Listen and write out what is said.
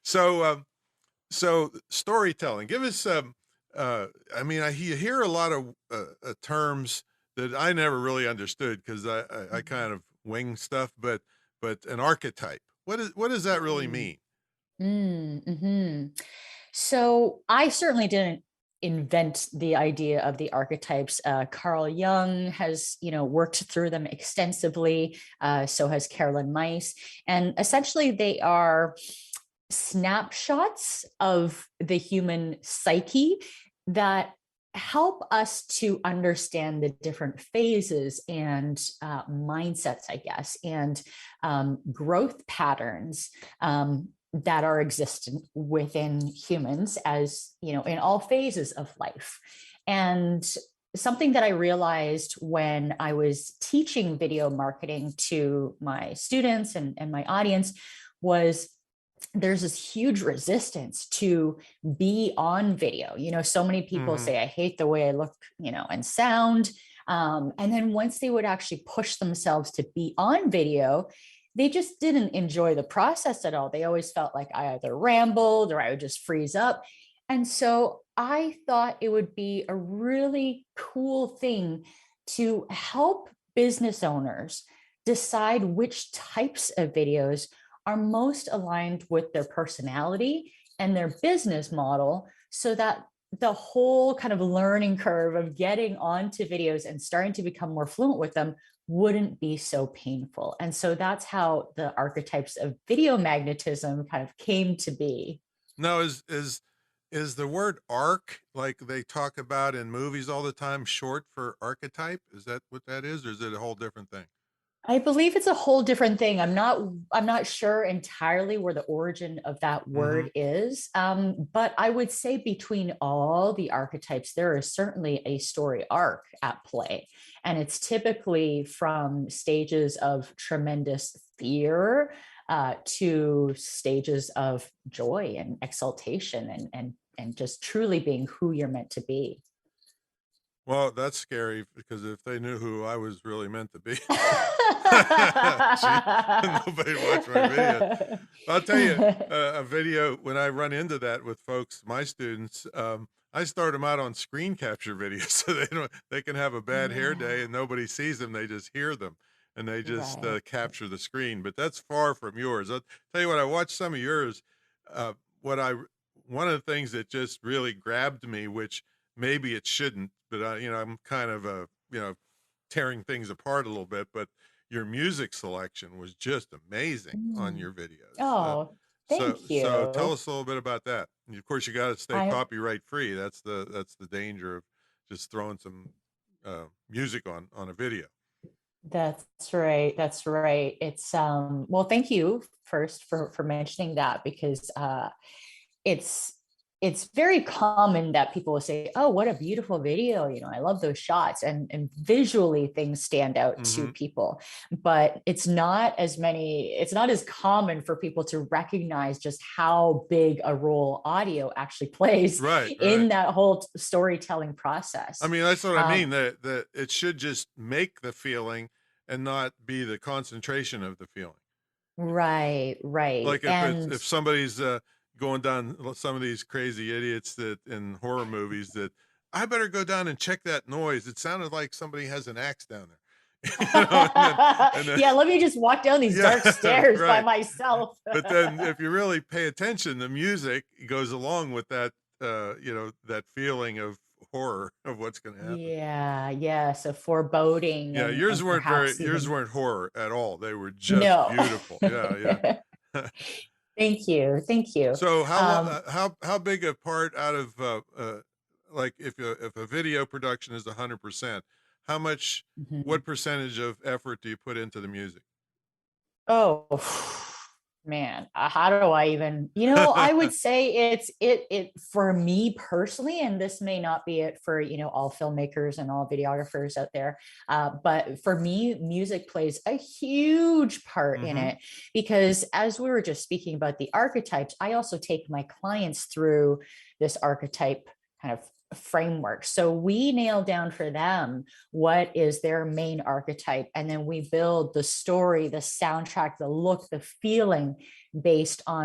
So, so storytelling. Give us some. I mean, you hear a lot of terms that I never really understood because I kind of wing stuff. But an archetype. What does that really Mm. mean? So I certainly didn't invent the idea of the archetypes. Carl Jung has, worked through them extensively. So has Carolyn Mice, and essentially they are snapshots of the human psyche that help us to understand the different phases and mindsets, I guess, and growth patterns that are existent within humans, as in all phases of life. And something that I realized when I was teaching video marketing to my students and my audience was there's this huge resistance to be on video. So many people Hmm. say, I hate the way I look, and sound. And then once they would actually push themselves to be on video, they just didn't enjoy the process at all. They always felt like I either rambled or I would just freeze up. And so I thought it would be a really cool thing to help business owners decide which types of videos are most aligned with their personality and their business model, so that the whole kind of learning curve of getting onto videos and starting to become more fluent with them wouldn't be so painful. And so that's how the archetypes of video magnetism kind of came to be. Now, is the word arc like they talk about in movies all the time short for archetype? Is that what that is, or is it a whole different thing? I believe it's a whole different thing. I'm not sure entirely where the origin of that Hmm. word is. But I would say between all the archetypes, there is certainly a story arc at play. And it's typically from stages of tremendous fear to stages of joy and exaltation and just truly being who you're meant to be. Well, that's scary because if they knew who I was really meant to be, gee, nobody watched my video. I'll tell you a video when I run into that with folks, my students. I start them out on screen capture videos so they can have a bad hair day Yeah, and nobody sees them. They just hear them and they just right. capture the screen. But that's far from yours. I'll tell you what. I watched some of yours. Uh, what I One of the things that just really grabbed me, which maybe it shouldn't, but I'm kind of tearing things apart a little bit. But your music selection was just amazing on Mm. your videos. Oh, thank So tell you. us a little bit about that. And of course, you got to stay I copyright free. That's the danger of just throwing some music on a video. That's right. That's right. It's well, thank you first for mentioning that, because it's it's very common that people will say, "Oh, what a beautiful video. I love those shots." And visually things stand out to Hmm. people. But it's not as common for people to recognize just how big a role audio actually plays Right, right. in that whole storytelling I process. mean, that's what I mean. Um, That it should just make the feeling and not be the concentration of the feeling. right, right. Like And if somebody's going down some of these crazy idiots that in horror movies that I better go down and check that noise. It sounded like somebody has an axe down there. And then yeah, let me just walk down these yeah, dark stairs by right. myself. But then if you really pay attention, the music goes along with that that feeling of horror of what's going to happen. Yeah, yeah. So foreboding Yeah, and perhaps yours even weren't horror at all. They were just no. beautiful. Yeah, yeah. Thank you. Thank you. So Um, how big a part out of like if a video production is 100%, how much mhm. what percentage of effort do you put into the music? Oh man, how do I even? I would say it for me personally, and this may not be it for all filmmakers and all videographers out there, but for me, music plays a huge part in Hmm. it, because as we were just speaking about the archetypes, I also take my clients through this archetype kind of framework. So we nail down for them what is their main archetype, and then we build the story, the soundtrack, the look, the feeling based on